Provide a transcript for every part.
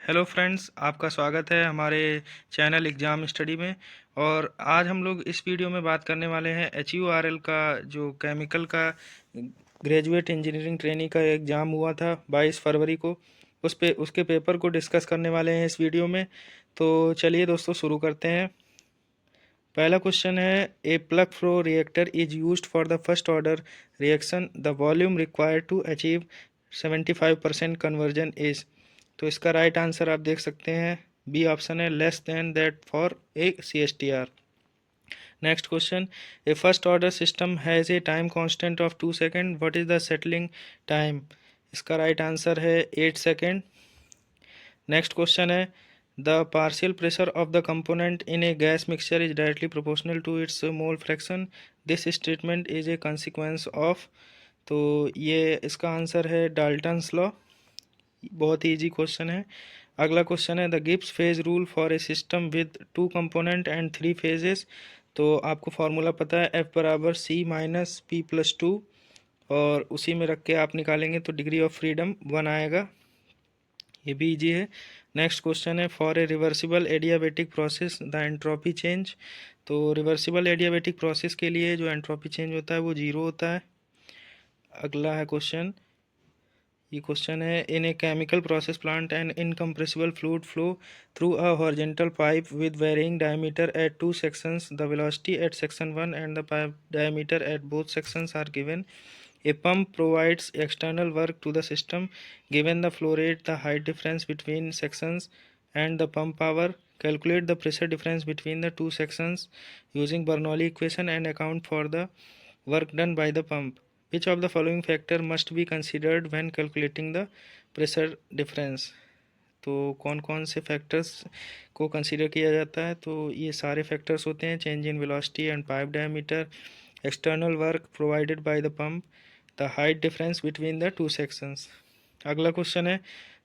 Hello friends, आपका स्वागत है हमारे चैनल एग्ज़ाम स्टडी में। और आज हम लोग इस वीडियो में बात करने वाले हैं HURL का, जो केमिकल का ग्रेजुएट इंजीनियरिंग ट्रेनी का एग्ज़ाम हुआ था 22 फरवरी को। उसके पेपर को डिस्कस करने वाले हैं इस वीडियो में। तो चलिए दोस्तों, शुरू करते हैं। पहला क्वेश्चन है, a plug flow reactor is used for the first order reaction, the volume required to achieve 75% conversion is. तो इसका राइट आंसर आप देख सकते हैं, बी ऑप्शन है, less than that for a CSTR। Next question, a first order system has a time constant of 2 second, what is the settling time. इसका right answer है 8 second. Next question है, the partial pressure of the component in a gas mixture is directly proportional to its mole fraction, this statement is a consequence of. तो ये इसका answer है Dalton's law. बहुत ही easy question है। अगला question है, the Gibbs phase rule for a system with 2 component and 3 phases. तो आपको फार्मूला पता है, F बराबर C माइनस P+2, और उसी में रख के आप निकालेंगे तो डिग्री ऑफ फ्रीडम 1 आएगा। ये भी इजी है। नेक्स्ट क्वेश्चन है, for A reversible adiabatic process the entropy change. तो रिवर्सिबल एडियाबेटिक प्रोसेस के लिए जो एंट्रोपी चेंज होता है वो 0 होता है। अगला है क्वेश्चन, ये क्वेश्चन है, in a chemical process plant and incompressible fluid flow through a horizontal pipe with varying diameter at 2 sections, the velocity at section 1 and the pipe diameter at both sections are given. A pump provides external work to the system. Given the flow rate, the height difference between sections and the pump power, calculate the pressure difference between the two sections using Bernoulli equation and account for the work done by the pump. Which of the following factor must be considered when calculating the pressure difference? तो कौन कौन से factors को consider किया जाता है? तो ये सारे फैक्टर्स होते हैं, change in velocity and pipe diameter, external work provided by the pump, the height difference between the two sections. अगला क्वेश्चन है,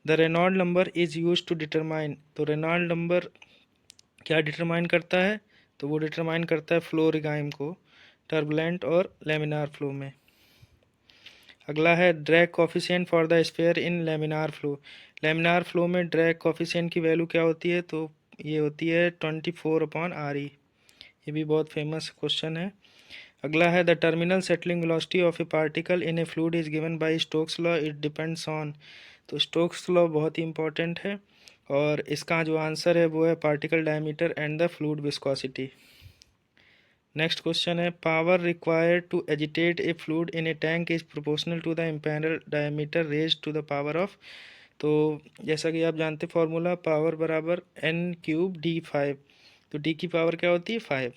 the Reynold number is use to determine. तो रेनॉल्ड नंबर क्या डिटरमाइन करता है? तो वो डिटरमाइन करता है फ्लो रिगाइम को, टर्बुलेंट और लेमिनार फ्लो में। अगला है, drag coefficient for the sphere in laminar flow. Laminar flow में ड्रैग कॉफिशिएंट की वैल्यू क्या होती है? तो ये होती है 24/RE। ये भी बहुत फेमस क्वेश्चन है। अगला है, the terminal settling velocity of A particle in A fluid is given bye Stokes law, it depends on. तो स्टोक्स लॉ बहुत ही इंपॉर्टेंट है, और इसका जो आंसर है वो है particle diameter and the fluid viscosity. Next question है, power required to agitate a fluid in a tank is proportional to the impeller diameter raised to the power of. तो जैसा कि आप जानते फार्मूला, पावर बराबर N³ D5। तो D की power क्या होती है? 5।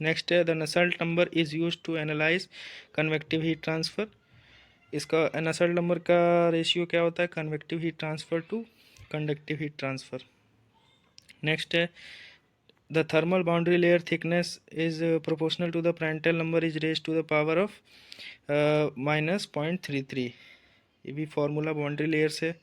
नेक्स्ट है, the Nusselt number is use to analyse convective heat transfer. इसका नसेल्ट नंबर का रेशियो क्या होता है? Convective heat transfer to conductive heat transfer. Next है, the thermal boundary layer thickness is proportional to the Prandtl number is raised to the power of -0.33। ये भी formula boundary layer से।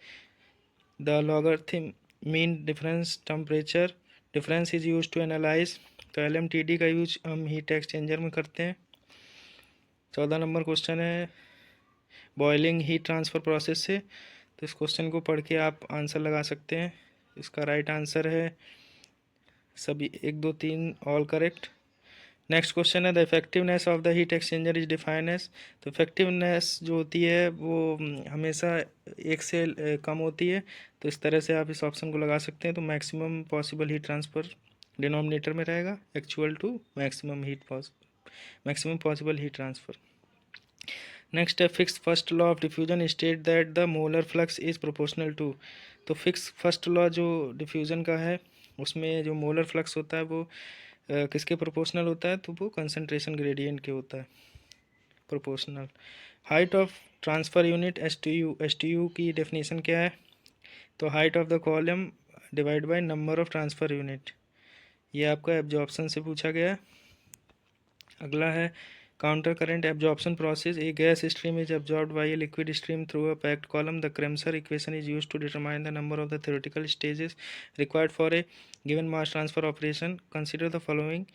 The logarithm mean difference temperature difference is use to analyse. तो LMTD का use हम heat exchanger में करते हैं। 14 number question है, बॉइलिंग हीट ट्रांसफ़र प्रोसेस से। तो इस क्वेश्चन को पढ़ के आप आंसर लगा सकते हैं। इसका राइट आंसर है सभी 1 2 3 ऑल करेक्ट। नेक्स्ट क्वेश्चन है, the effectiveness of the heat exchanger is define as. तो इफेक्टिवनेस जो होती है वो हमेशा 1 से कम होती है। तो इस तरह से आप इस ऑप्शन को लगा सकते हैं। तो maximum possible heat transfer denominator में रहेगा, actual to maximum possible heat transfer. Next है, Fick's first law of diffusion states that the molar flux is proportional to. तो फिक्स फर्स्ट लॉ जो डिफ्यूजन का है, उसमें जो मोलर फ्लक्स होता है वो किसके प्रोपोर्शनल होता है? तो वो कंसंट्रेशन ग्रेडियंट के होता है, proportional. Height of transfer unit STU की डेफिनेशन क्या है? तो height of the column divide by number of transfer unit. ये आपका एब्जॉर्प्शन से पूछा गया है। अगला है, counter current absorption process, a gas stream is absorbed by a liquid stream through a packed column, the Kremser equation is used to determine the number of the theoretical stages required for a given mass transfer operation. Consider the following.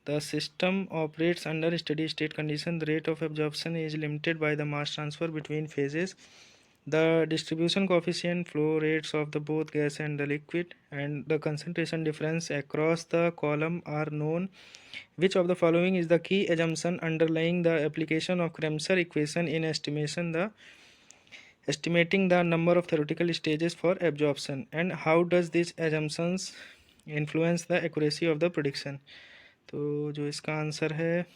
The system operates under steady state condition. The rate of absorption is limited by the mass transfer between phases. The distribution coefficient, flow rates of the both gas and the liquid, and the concentration difference across the column are known. Which of the following is the key assumption underlying the application of Kramscher equation in estimating the number of theoretical stages for absorption, and how does these assumptions influence the accuracy of the prediction? तो जो इसका answer है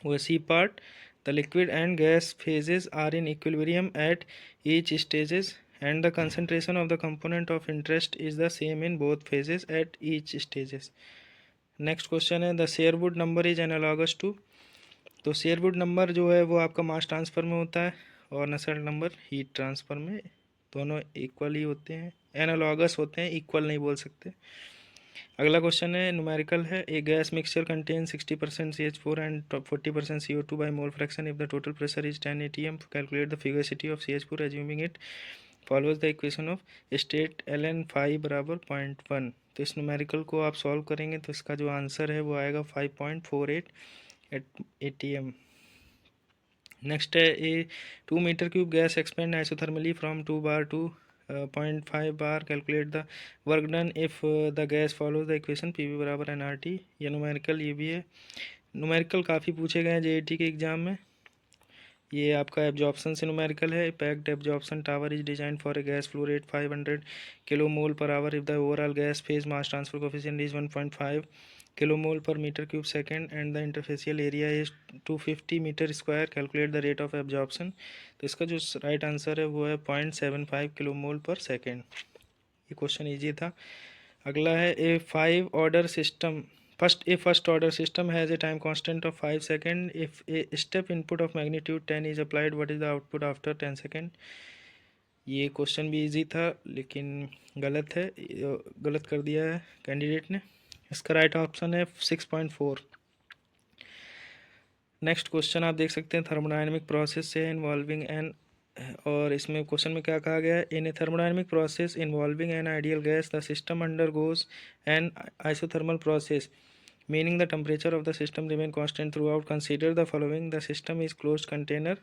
वो C part. The liquid and gas phases are in equilibrium at each stages, and the concentration of the component of interest is the same in both phases at each stages. Next question है the Sherwood number is analogous to. तो Sherwood number जो है वो आपका मास transfer में होता है और नसेल्ट नंबर हीट ट्रांसफ़र में. दोनों इक्वल ही होते हैं, एनालॉगस होते हैं, इक्वल नहीं बोल सकते. अगला क्वेश्चन है न्यूमेरिकल है. A gas mixture contain 60% CH4 and 40% CO2 by mole fraction if the total pressure is 10 atm. Calculate the fugacity of CH4 assuming it follows the equation of state ln5 बराबर 0.1. तो इस numerical को आप solve करेंगे तो इसका जो answer है वो आएगा 5.48 atm. नेक्स्ट है a 2 metre cube gas expand isothermally from 2 bar to 0.5 bar. Calculate the work done if the gas follows the equation PV बराबर nRT. ये न्यूमेरिकल ये भी है. न्यूमेरिकल काफ़ी पूछे गए हैं JET के एग्ज़ाम में. ये आपका एब्जॉर्प्शन से न्यूमेरिकल है. Packed absorption tower is design for a gas flow rate 500 kilomole per hour if the overall gas phase mass transfer coefficient is 1.5 kilomole per meter cube second and the interfacial area is 250 metre square. Calculate the rate of absorption. तो इसका जो right answer है वो है 0.75 kilomole पर second. ये question easy था. अगला है ए 5 order system first order system has a time constant of 5 second. If a step input of magnitude 10 is applied what is the output after 10 second. ये question भी इजी था लेकिन गलत है, गलत कर दिया है कैंडिडेट ने. इसका राइट ऑप्शन है 6.4. नेक्स्ट क्वेश्चन आप देख सकते हैं थर्मोडायनेमिक प्रोसेस से इन्वॉल्विंग एन, और इसमें क्वेश्चन में क्या कहा गया है. In a thermodynamic process involving an ideal gas the system undergoes an isothermal process meaning the temperature of the system remain constant throughout. Consider the following. The system is closed container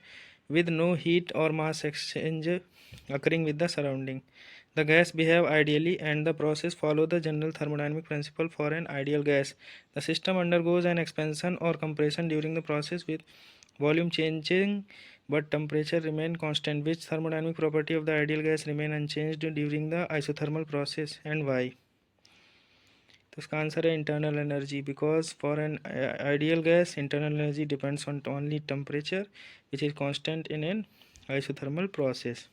with no heat or mass exchange occurring with the surrounding. The gas behave ideally and the process follow the general thermodynamic principle for an ideal gas. The system undergoes an expansion or compression during the process with volume changing but temperature remain constant. Which thermodynamic property of the ideal gas remain unchanged during the isothermal process and why? तो इसका answer है internal energy. Because for an ideal gas internal energy depends on only temperature which is constant in an isothermal process.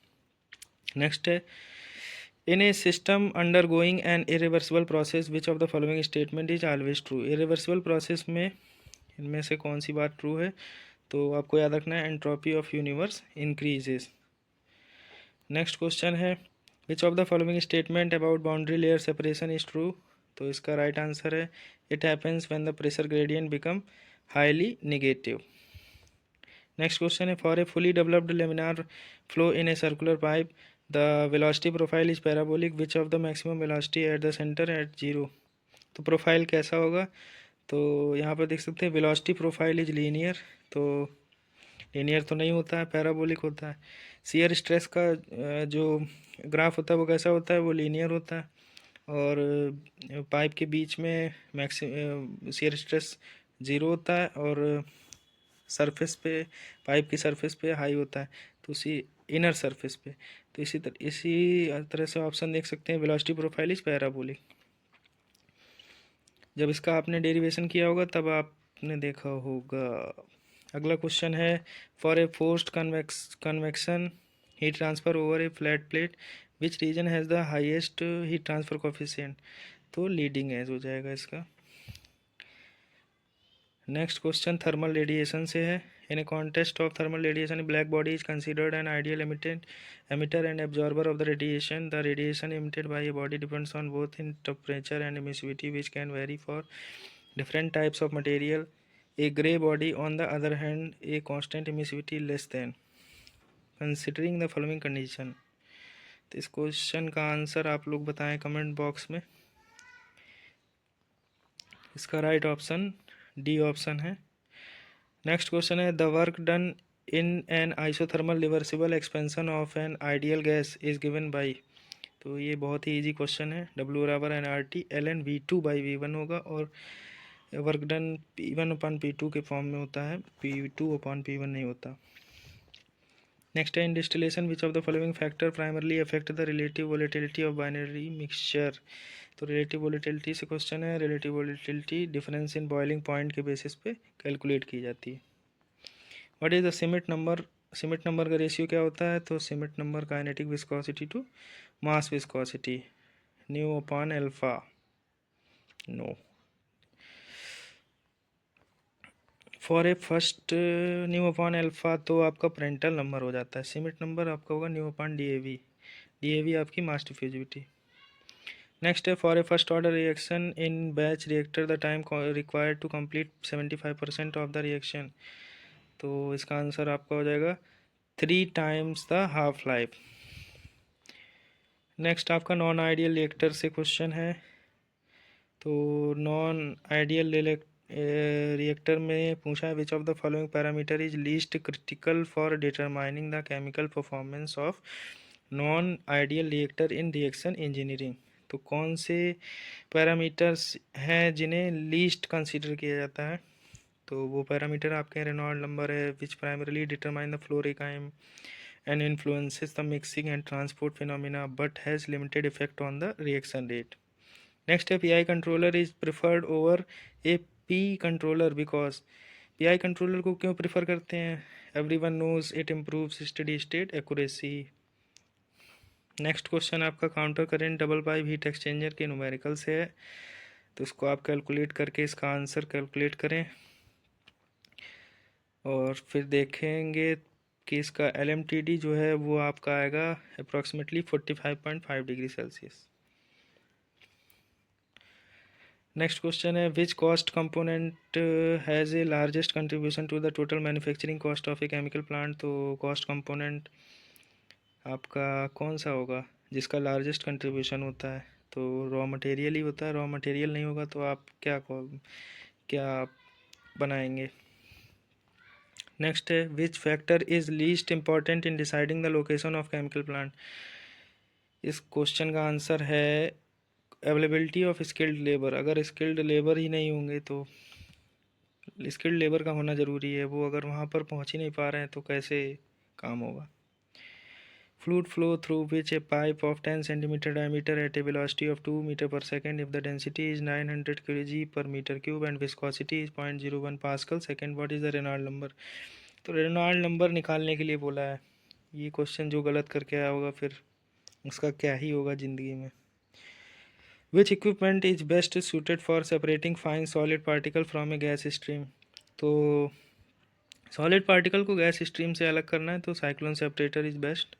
Next है in a system undergoing an irreversible process which of the following statement is always true. Irreversible process में इनमें से कौन सी बात true है. तो आपको याद रखना है entropy of universe increases. Next question है which of the following statement about boundary layer separation is true. तो इसका राइट आंसर है it happens when the pressure gradient become highly negative. Next question है for a fully developed laminar flow in a circular pipe the velocity profile is parabolic which of the maximum velocity at the center at zero. तो profile कैसा होगा. तो यहाँ पर देख सकते हैं वेलोसिटी प्रोफाइल इज लीनियर. तो लीनियर तो नहीं होता है, पैराबोलिक होता है. शियर स्ट्रेस का जो ग्राफ होता है वो कैसा होता है, वो लीनियर होता है. और पाइप के बीच में शियर स्ट्रेस ज़ीरो होता है और सरफेस पे पाइप की सरफेस पे हाई होता है. तो उसी इनर सरफेस पे. तो इसी तरह से ऑप्शन देख सकते हैं वेलोसिटी प्रोफाइल इज पैराबोलिक. जब इसका आपने डेरिवेशन किया होगा तब आपने देखा होगा. अगला क्वेश्चन है for a forced convection heat transfer over a flat plate which region has the highest heat transfer coefficient. तो लीडिंग एज हो जाएगा इसका. नेक्स्ट क्वेश्चन थर्मल रेडिएशन से है. In a context of thermal radiation black body is considered an ideal emitter and absorber of the radiation. The radiation emitted by a body depends on both in temperature and emissivity which can vary for different types of material. A gray body on the other hand a constant emissivity less than. Considering the following condition. तो इस question का answer आप लोग बताएं comment box में. इसका right option D option है. Next question है the work done in an isothermal reversible expansion of N ideal gas is given by. तो ये बहुत ही इजी क्वेश्चन है। W बराबर nRT ln V2/V1 होगा और वर्क डन P1/P2 के फॉर्म में होता है, P2/P1 नहीं होता। नेक्स्ट है in distillation which of the following factor primarily affect the relative volatility of binary mixture. तो रिलेटिव वोलेटिलिटी से क्वेश्चन है। Relative volatility difference in boiling point के बेसिस पे कैलकुलेट की जाती है। What is the Schmidt number. Schmidt number का ratio क्या होता है। तो Schmidt number kinematic viscosity to mass viscosity, nu upon alpha. No, for a first nu upon alpha तो आपका पेरेंटल नंबर हो जाता है। सिमिट नंबर आपका होगा न्यू अपॉन DAV। DAV आपकी मास डिफ्यूजिविटी। नेक्स्ट है for a first order reaction in batch reactor the time required to complete 75% of the reaction. तो इसका आंसर आपका हो जाएगा 3 times the half life. Next आपका नॉन आइडियल रिएक्टर से question है। तो नॉन आइडियल रिएक्टर में पूछा है which of the following parameter is least critical for determining the chemical performance of non ideal reactor in reaction engineering. तो कौन से पैरामीटर्स हैं जिन्हें लीस्ट कंसीडर किया जाता है। तो वो पैरामीटर आपके रेनॉल्ड नंबर है which primarily determine the flow regime and influences the mixing and transport phenomena but has limited effect on the reaction rate. Next, a PI controller is preferred over a P controller because PI controller को क्यों prefer करते हैं। Everyone knows it improves steady state accuracy. Next question आपका counter current double pipe heat exchanger के numerical से है। तो इसको आप कैलकुलेट करके इसका आंसर कैलकुलेट करें और फिर देखेंगे कि इसका LMTD जो है वो आपका आएगा approximately 45.5 degree Celsius. Next question है which cost component has a largest contribution to the total manufacturing cost of a chemical plant. तो कॉस्ट कंपोनेंट आपका कौन सा होगा जिसका लार्जेस्ट कंट्रीब्यूशन होता है। तो रॉ मटेरियल ही होता है। रॉ मटेरियल नहीं होगा तो आप क्या बनाएंगे। नेक्स्ट है which factor is least important in deciding the location of chemical plant. इस क्वेश्चन का आंसर है अवेलेबिलिटी ऑफ स्किल्ड लेबर। अगर स्किल्ड लेबर ही नहीं होंगे तो स्किल्ड लेबर का होना ज़रूरी है। वो अगर वहाँ पर पहुँच ही नहीं पा रहे हैं तो कैसे काम होगा। Fluid flow through which A pipe of 10 cm diameter at a velocity of 2 meter per second if the density is 900 kg per meter cube and viscosity is 0.01 Pascal second. What is the Reynolds number। तो Reynold number निकालने के लिए बोला है। ये question जो गलत करके आया होगा फिर उसका क्या ही होगा ज़िंदगी में। Which equipment is best suited for separating fine solid particle from a gas stream. तो सॉलिड पार्टिकल को गैस स्ट्रीम से अलग करना है तो cyclone separator is best.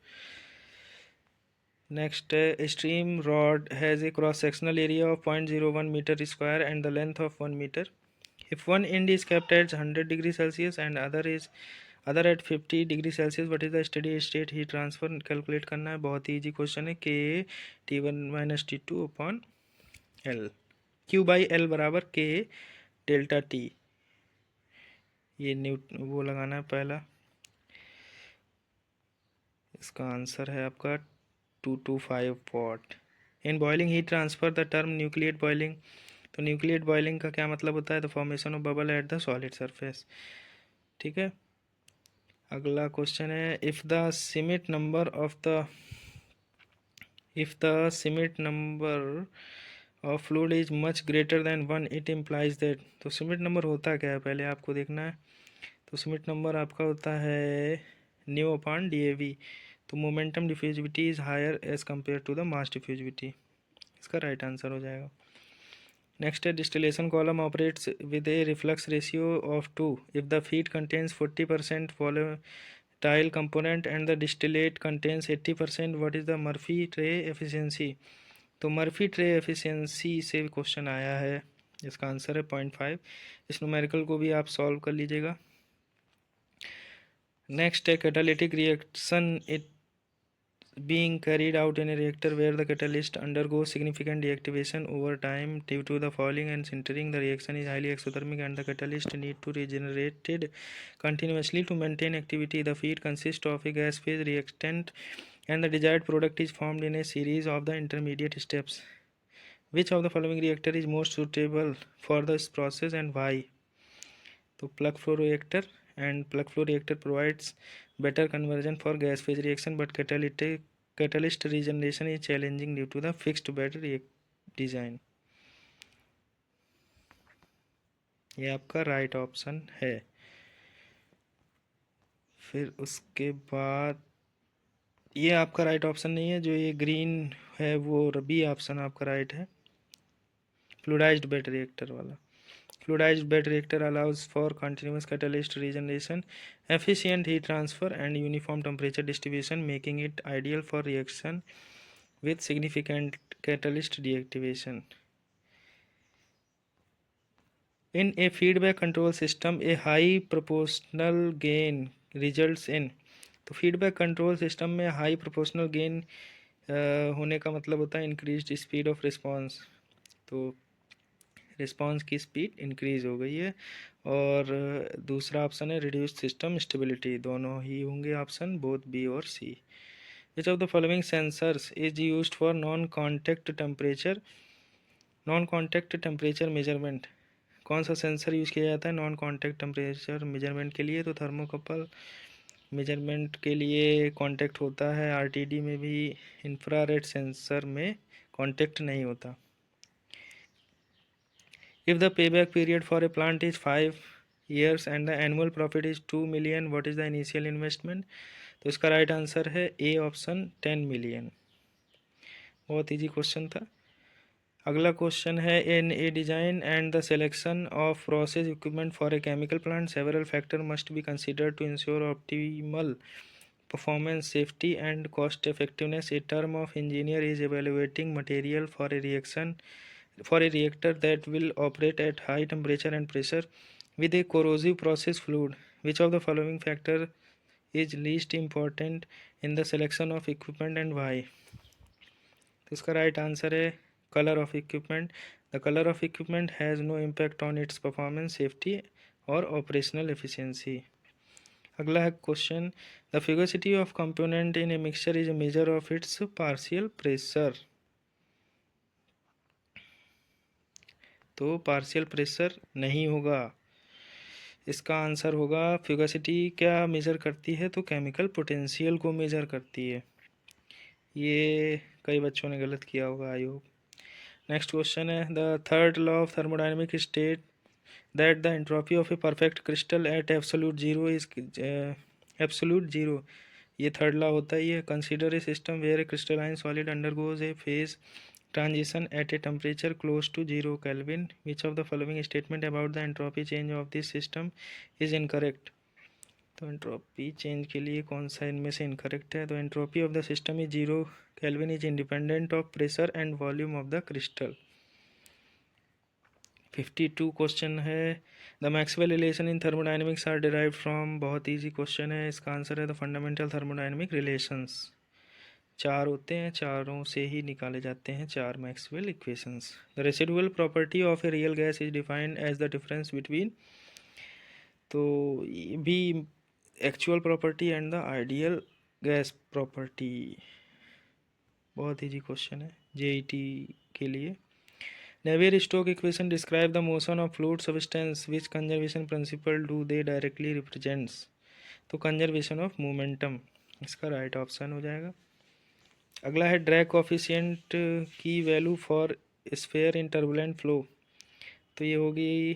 Next है stream rod has a cross sectional area of 0.01 metre square and the length of 1 metre. If one end is kept at 100 degree Celsius and other at 50 degree Celsius what is the steady state heat transfer calculate करना है। बहुत ही easy question है। K T1 - T2/L Q/L बराबर K delta T। ये वो लगाना है पहला। इसका आंसर है आपका 225 watt. In boiling heat transfer the term nucleate boiling. तो न्यूक्लिएट बॉइलिंग का क्या मतलब होता है। The formation of bubble at the solid surface. ठीक है। अगला क्वेश्चन है if the Schmidt number of fluid is much greater than 1 it implies that. तो सिमिट नंबर होता क्या है पहले आपको देखना है। तो सिमिट नंबर आपका होता है न्यू अपॉन DAV। तो momentum diffusivity is higher as compare to the mass diffusivity. इसका राइट आंसर हो जाएगा। नेक्स्ट है distillation column operates with a reflux ratio of 2 if the feed contains 40% volatile component and the distillate contains 80%. What is the Murphree tray efficiency. तो Murphree tray efficiency से question आया है। इसका answer है 0.5। इस न्यूमेरिकल को भी आप सॉल्व कर लीजिएगा। नेक्स्ट है catalytic reaction being carried out in a reactor where the catalyst undergoes significant deactivation over time due to the falling and sintering. The reaction is highly exothermic and the catalyst need to regenerated continuously to maintain activity. The feed consists of a gas phase reactant and the desired product is formed in a series of the intermediate steps. Which of the following reactor is most suitable for this process and why? तो plug flow reactor, and plug flow reactor provides better conversion for gas phase reaction, but catalyst regeneration is challenging due to the fixed bed design. ये आपका right option है. फिर उसके बाद ये आपका right option नहीं है, जो ये ग्रीन है वो बी ऑप्शन आपका राइट है, फ्लूइडाइज्ड बेड रिएक्टर वाला. Fluidized bed reactor allows for continuous catalyst regeneration, efficient heat transfer, and uniform temperature distribution, making it ideal for reaction with significant catalyst deactivation. In a feedback control system, a high proportional gain results in. तो feedback control system में high proportional gain होने का मतलब होता है increased speed of response. तो response की speed increase हो गई है. और दूसरा ऑप्शन है रिड्यूस्ड सिस्टम स्टेबिलिटी. दोनों ही होंगे ऑप्शन, बोथ बी और C. Which of the following sensors is used for non contact temperature measurement. कौन सा सेंसर यूज़ किया जाता है नॉन कॉन्टैक्ट टेम्परेचर मेजरमेंट के लिए? तो थर्मोकपल. मेजरमेंट के लिए कॉन्टैक्ट होता है. आरटीडी में भी इंफ्रारेड सेंसर में कॉन्टैक्ट नहीं होता. If the payback period for a plant is 5 years and the annual profit is 2 million, what is the initial investment? तो इसका राइट आंसर है ए ऑप्शन 10 मिलियन. बहुत इजी क्वेश्चन था. अगला क्वेश्चन है in a design and the selection of process equipment for a chemical plant several factor must be considered to ensure optimal performance, safety, and cost effectiveness. A term of engineer is evaluating material for a reactor that will operate at high temperature and pressure with a corrosive process fluid. Which of the following factor is least important in the selection of equipment and why? तो इसका right answer है colour of equipment. The colour of equipment has no impact on its performance, safety और operational efficiency. अगला है question the fugacity of component in a mixture is a measure of its partial pressure. तो partial pressure नहीं होगा. इसका answer होगा फ्यूगोसिटी क्या major करती है? तो केमिकल पोटेंशियल को मेजर करती है. ये कई बच्चों ने गलत किया होगा, आई होप. नेक्स्ट क्वेश्चन है the third law of thermodynamic state that the entropy of a perfect crystal at absolute zero is absolute zero. ये थर्ड लॉ होता है. ये consider a system where a crystalline solid undergoes a phase transition at a temperature close to 0 Kelvin. Which of the following statement about the entropy change of this system is incorrect? तो entropy change के लिए कौन सा इनमें से incorrect है? तो entropy of the system is 0 kelvin is independent of pressure and volume of the crystal. 52 question है the Maxwell relation in thermodynamics are derived from. बहुत ईजी क्वेश्चन है. इसका आंसर है द फंडामेंटल थर्मोडायनेमिक रिलेशंस. चार होते हैं, चारों से ही निकाले जाते हैं चार Maxwell equations. The residual property of a real gas is defined as the difference between. तो ये भी actual property and the ideal gas property. बहुत इजी क्वेश्चन है जेईटी के लिए. Navier Stoke equation describe the motion of fluid substance which conservation principle do they directly represents. तो conservation of momentum इसका राइट ऑप्शन हो जाएगा. अगला है ड्रैग कोफिशिएंट की value for sphere in turbulent flow. तो ये होगी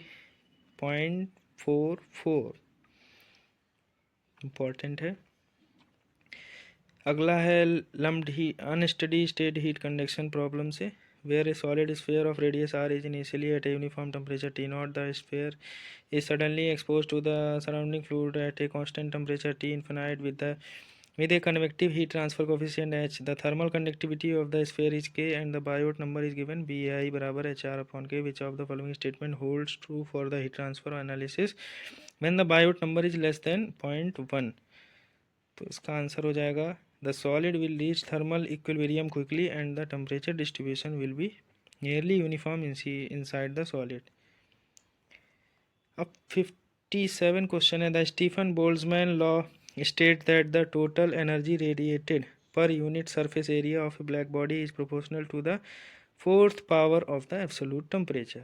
0.44. इम्पॉर्टेंट है. अगला है lumped heat unsteady state heat conduction problem से. Where a solid sphere of radius R is initially at a uniform temperature T naught. The sphere is suddenly expose to the surrounding fluid at a constant temperature T infinite with a convective heat transfer coefficient h. The thermal conductivity of the sphere is k and the Biot number is given Bi बराबर HR upon k. Which of the following statement holds true for the heat transfer analysis when the Biot number is less than 0.1? तो इसका answer हो जाएगा the solid will reach thermal equilibrium quickly and the temperature distribution will be nearly uniform inside the solid. अब 57 question है, the Stefan Boltzmann law state that the total energy radiated per unit surface area of a black body is proportional to the fourth power of the absolute temperature.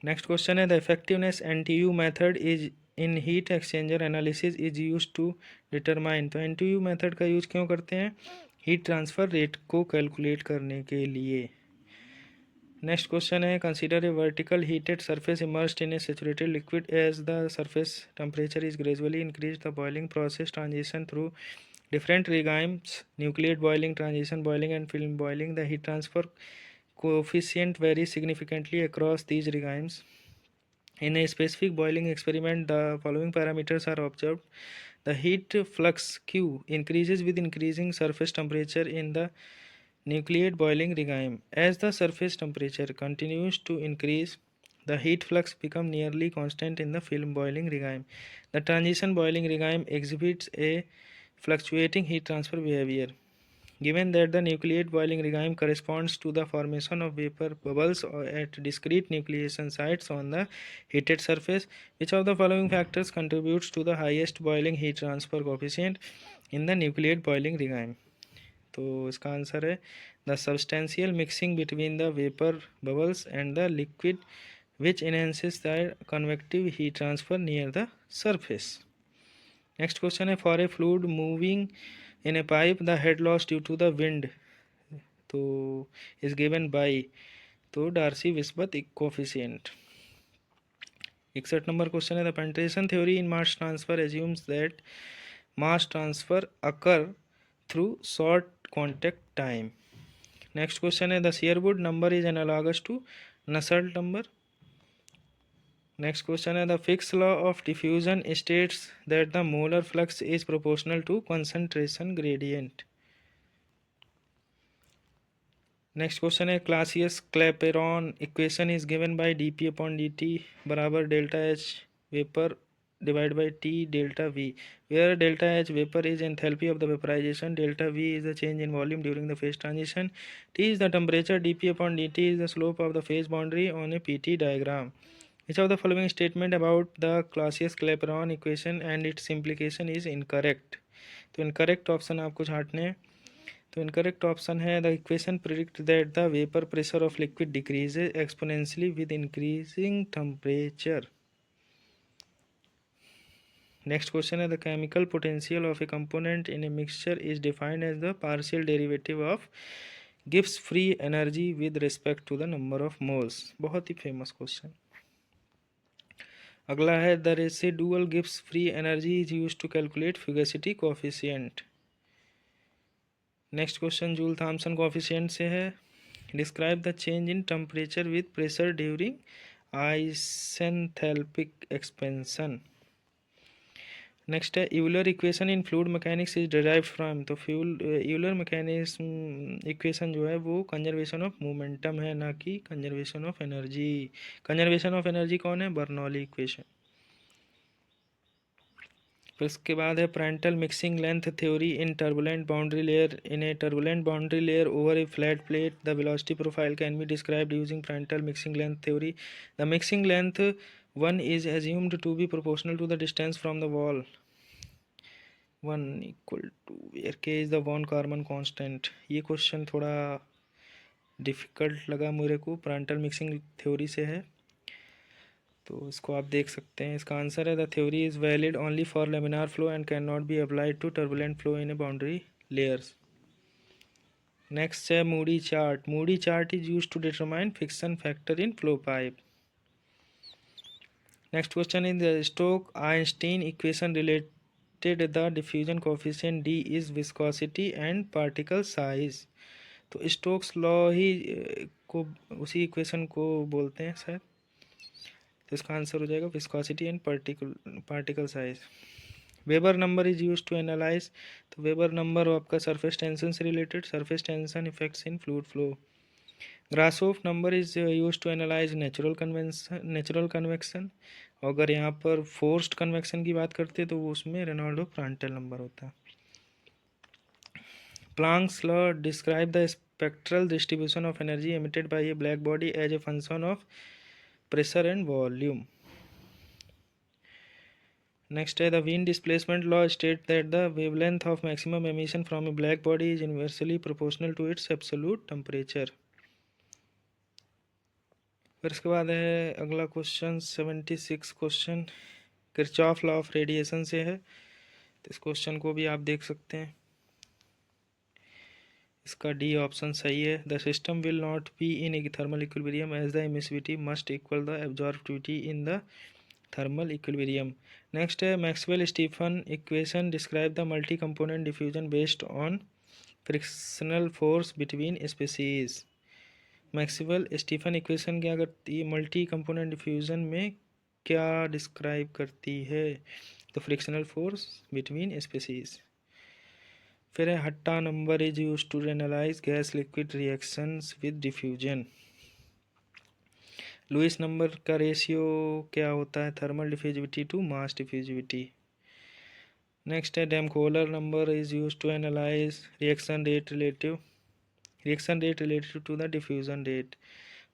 Next question है, the effectiveness NTU method is in heat exchanger analysis is used to determine. तो NTU method का use क्यों करते हैं? Heat transfer rate को calculate करने के लिए. नेक्स्ट क्वेश्चन है, consider a vertical heated surface immersed in a saturated liquid as the surface temperature is gradually increase the boiling process transition through different regimes, nucleate boiling, transition boiling and film boiling. The heat transfer coefficient varies significantly across these regimes. In a specific boiling experiment, the following parameters are observed. The heat flux Q increases with increasing surface temperature in the nucleate boiling regime. As the surface temperature continues to increase, the heat flux becomes nearly constant in the film boiling regime. The transition boiling regime exhibits a fluctuating heat transfer behavior. Given that the nucleate boiling regime corresponds to the formation of vapor bubbles at discrete nucleation sites on the heated surface, which of the following factors contributes to the highest boiling heat transfer coefficient in the nucleate boiling regime? तो इसका answer है the substantial mixing between the vapour bubbles and the liquid which enhances the convective heat transfer near the surface. Next question है, for a fluid moving in a pipe the head loss due to the wind तो is given by तो डार्सी-विस्बत coefficient. 61 number question है, the penetration theory in mass transfer assumes that mass transfer occur through short contact time. Next question है, the Sherwood number is analogous to Nusselt number. Next question है, the Fick's law of diffusion states that the molar flux is proportional to concentration gradient. Next question है, Clausius-Clapeyron equation is given by dP upon dt बराबर delta H vapor divided by T delta V, where delta H vapor is enthalpy of the vaporization, delta V is the change in volume during the phase transition, T is the temperature, dP upon dt is the slope of the phase boundary on a PT diagram. Which of the following statement about the Clausius-Clapeyron equation and its implication is incorrect? तो incorrect option आपको छांटने हैं. तो incorrect option है, the equation predicts that the vapor pressure of liquid decreases exponentially with increasing temperature. Next question है, the chemical potential of a component in a mixture is defined as the partial derivative of Gibbs free energy with respect to the number of moles. बहुत ही famous question. अगला है, the residual Gibbs free energy is use to calculate fugacity coefficient. Next question Joule Thomson coefficient से है, describe the change in temperature with pressure during isenthalpic expansion. Next है, Euler equation in fluid mechanics is derived from. तो Euler mechanism equation जो है वो conservation of momentum है, ना कि conservation of energy. Conservation of energy कौन है? Bernoulli equation. फिर उसके बाद है, Prantl mixing length theory in turbulent boundary layer. In a turbulent boundary layer over a flat plate the velocity profile can be described using Prandtl mixing length theory. The mixing length 1 is assumed to be proportional to the distance from the wall. 1 equal to where k is the von Karman constant. ये question थोड़ा difficult लगा मेरे को, Prantl mixing theory से है, तो इसको आप देख सकते हैं. इसका आंसर है, the theory is valid only for laminar flow and can not be applied to turbulent flow in a boundary layers. Next है, Moody chart. Moody chart is use to determine friction factor in flow pipe. Next question is, the Stokes-Einstein equation related the diffusion coefficient D is viscosity and particle size. तो Stokes law ही को उसी equation को बोलते हैं शायद. तो इसका answer हो जाएगा viscosity and particle size. Weber number is use to analyse. तो वेबर नंबर आपका सरफेस टेंशन से related, surface tension effects in fluid flow. Grashof number is use to analyse natural convection. अगर यहाँ पर फोर्स्ड कन्वेक्शन की बात करते हैं तो वो उसमें रेनॉल्ड ऑफ प्रांटल नंबर होता है. Planck's law describe the spectral distribution of energy emitted by a black body as a function of pressure and volume. Next है the Wien displacement law states that the wavelength of maximum emission from a black body is inversely proportional to its absolute temperature. फिर इसके बाद है अगला question 76 question Kirchhoff law of radiation से है, तो इस क्वेश्चन को भी आप देख सकते हैं। इसका डी ऑप्शन सही है। The system will not be in thermal equilibrium as the emissivity must equal the absorptivity in the thermal equilibrium. Next है Maxwell Stefan equation describe the multi component diffusion based on frictional force between species. Maxwell Stefan equation क्या करती है, multi component diffusion में क्या describe करती है, तो frictional force between species. फिर है Hatta number is use to analyse gas liquid reactions with diffusion. Lewis number का रेशियो क्या होता है, thermal diffusivity to mass diffusivity. Next है Damkohler number is use to analyse reaction rate related to the diffusion rate.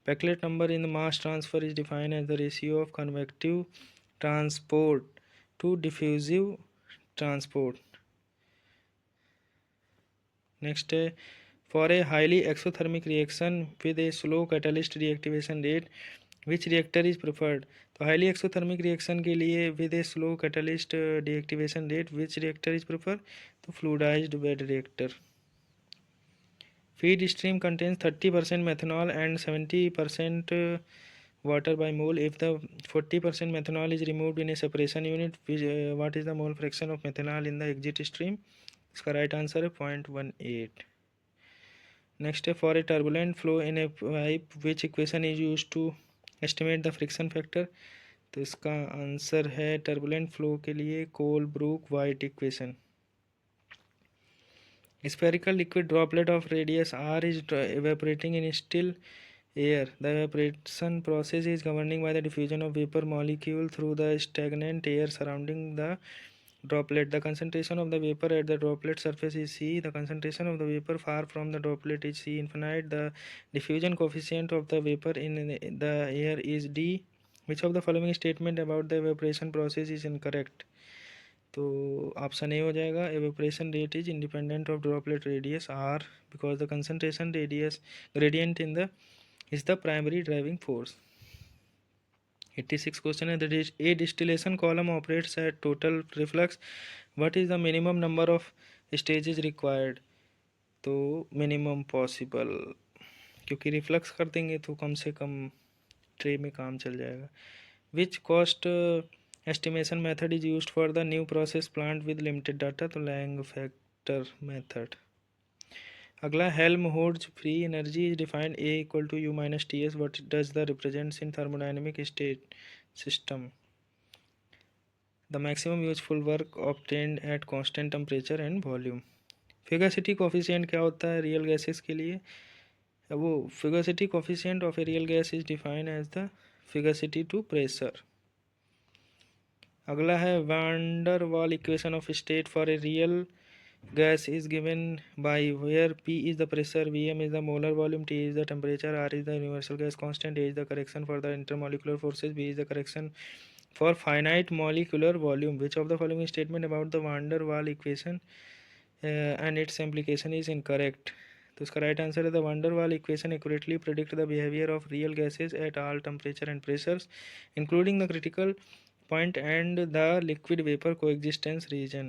Peclet number in the mass transfer is defined as the ratio of convective transport to diffusive transport. Next है for a highly exothermic reaction with a slow catalyst reactivation rate which reactor is preferred। तो highly exothermic reaction के लिए with a slow catalyst deactivation rate which reactor is prefer, तो fluidized bed reactor. Feed stream contains 30% methanol and 70% water by mole. If the 40% methanol is removed in a separation unit, what is the mole fraction of methanol in the exit stream? इसका right answer है 0.18। Next है for a turbulent flow in a pipe which equation is use to estimate the friction factor, तो इसका answer है turbulent flow के लिए Colebrook White equation. Spherical liquid droplet of radius r is evaporating in still air. The evaporation process is governing by the diffusion of vapor molecule through the stagnant air surrounding the droplet. The concentration of the vapor at the droplet surface is C. The concentration of the vapor far from the droplet is C infinite. The diffusion coefficient of the vapor in the air is D. Which of the following statement about the evaporation process is incorrect? तो option A हो जाएगा evaporation rate is independent of droplet radius R because the concentration radius gradient in the is the primary driving force. 86 question है a distillation column operates at total reflux, what is the minimum number of stages required, तो minimum possible, क्योंकि reflux कर देंगे तो कम से कम tray में काम चल जाएगा। Which cost estimation method is used for the new process plant with limited data, तो लैंग फैक्टर मेथड। अगला Helmholtz free energy is defined a equal to U minus T S, what does the represents in thermodynamic state system. The maximum useful work obtained at constant temperature and volume. Fugacity coefficient क्या होता है real gases के लिए, वो fugacity coefficient of a real gas is defined as the fugacity to pressure. अगला है van der Waals equation of state for A real gas is given by where P is the pressure, Vm is the molar volume, T is the temperature, R is the universal gas constant, A is the correction for the intermolecular forces, B is the correction for finite molecular volume. Which of the following statement about the van der Waals equation and its implication is incorrect, तो इसका right answer है the van der Waals equation accurately predict the behaviour of real gases at all temperature and pressures including the critical point and the liquid vapor coexistence region।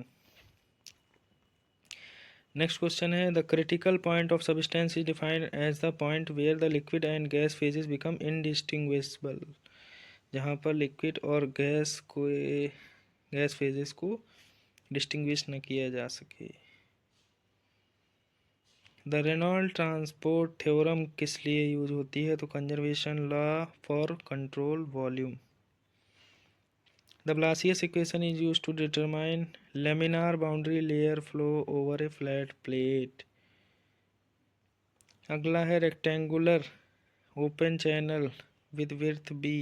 next question है the critical point of substance is defined as the point where the liquid and gas phases become indistinguishable, जहाँ पर liquid और gas phases को distinguish न किया जा सके। The Reynold transport theorem किस लिए यूज होती है, तो conservation law for control volume. The Blasius equation is used to determine laminar boundary layer flow over a flat plate। अगला है rectangular open channel with width B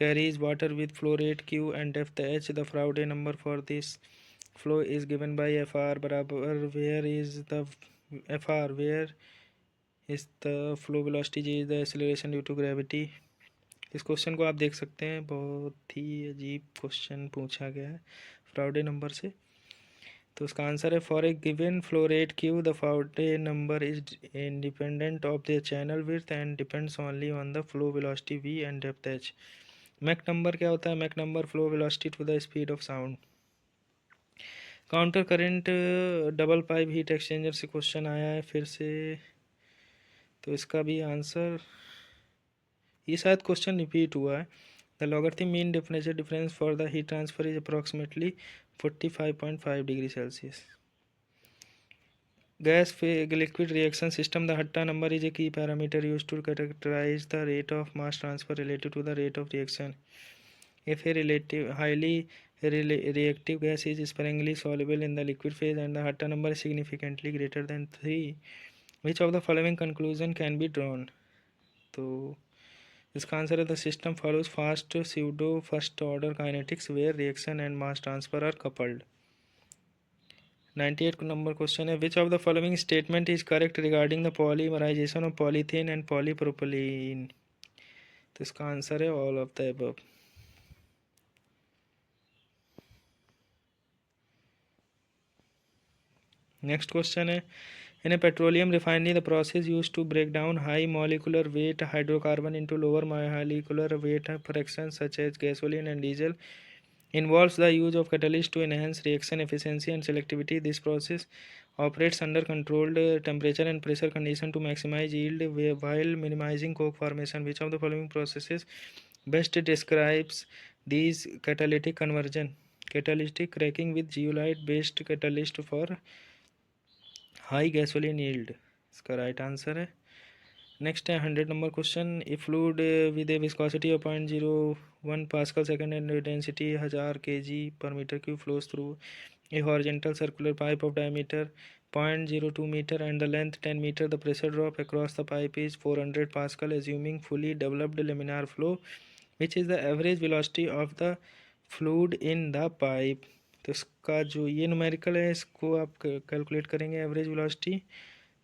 carries water with flow rate Q and depth H। The Faraday number for this flow is given by FR बराबर where is the FR, where is the flow velocity, G is the acceleration due to gravity। इस question को आप देख सकते हैं, बहुत ही अजीब question पूछा गया है फ्राउडे नंबर से। तो उसका आंसर है for a given flow rate Q the Froude number is independent of the channel width and depends only on the flow velocity v and depth h। Mach number क्या होता है? Mach number flow velocity to the speed of sound. Counter current double pipe heat exchanger से question आया है फिर से, तो इसका भी आंसर, ये शायद क्वेश्चन रिपीट हुआ है। The logarithm mean temperature difference for the heat transfer is approximately 45.5 degree Celsius. Gas liquid reaction system, the Hatta number is a key parameter use to characterize the rate of mass transfer related to the rate of reaction. If a relative highly reactive gas is sparingly soluble in the liquid phase and the Hutton number is significantly greater than 3, which of the following conclusion can be drawn? तो इसका answer है the system follows fast pseudo first order kinetics where reaction and mass transfer are coupled. 98 number question है which of the following statement is correct regarding the polymerization of polythene and polypropylene. तो इसका answer है all of the above. Next question है in a petroleum refinery the process use to break down high molecular weight hydrocarbon into lower molecular weight fractions such as gasoline and diesel involves the use of catalyst to enhance reaction efficiency and selectivity. This process operates under controlled temperature and pressure condition to maximize yield while minimizing coke formation. Which of the following processes best describes these catalytic conversion? Catalytic cracking with zeolite based catalyst for high gasoline yield, इसका right answer है। Next है 100 number question a fluid with a viscosity of 0.01 pascal second and density 1000 kg/m³ flows through a horizontal circular pipe of diameter 0.02 metre and the length 10 metre. The pressure drop across the pipe is 400 pascal assuming fully developed laminar flow which is the average velocity of the fluid in the pipe. तो इसका जो ये numerical है इसको आप calculate करेंगे average velocity,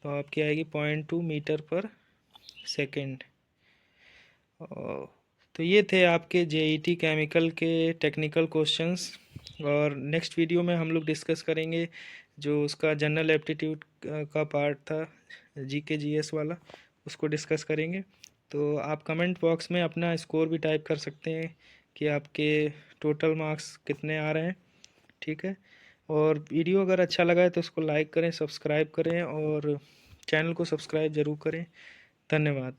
तो आपकी आएगी 0.2 मीटर पर सेकेंड। तो ये थे आपके जेईटी केमिकल के टेक्निकल क्वेश्चंस, और नेक्स्ट वीडियो में हम लोग डिस्कस करेंगे जो उसका जनरल एप्टीट्यूड का पार्ट था जीके जीएस वाला, उसको डिस्कस करेंगे। तो आप कमेंट बॉक्स में अपना स्कोर भी टाइप कर सकते हैं कि आपके टोटल मार्क्स कितने आ रहे हैं, ठीक है। और वीडियो अगर अच्छा लगा है तो उसको लाइक करें, सब्सक्राइब करें और चैनल को सब्सक्राइब ज़रूर करें। धन्यवाद।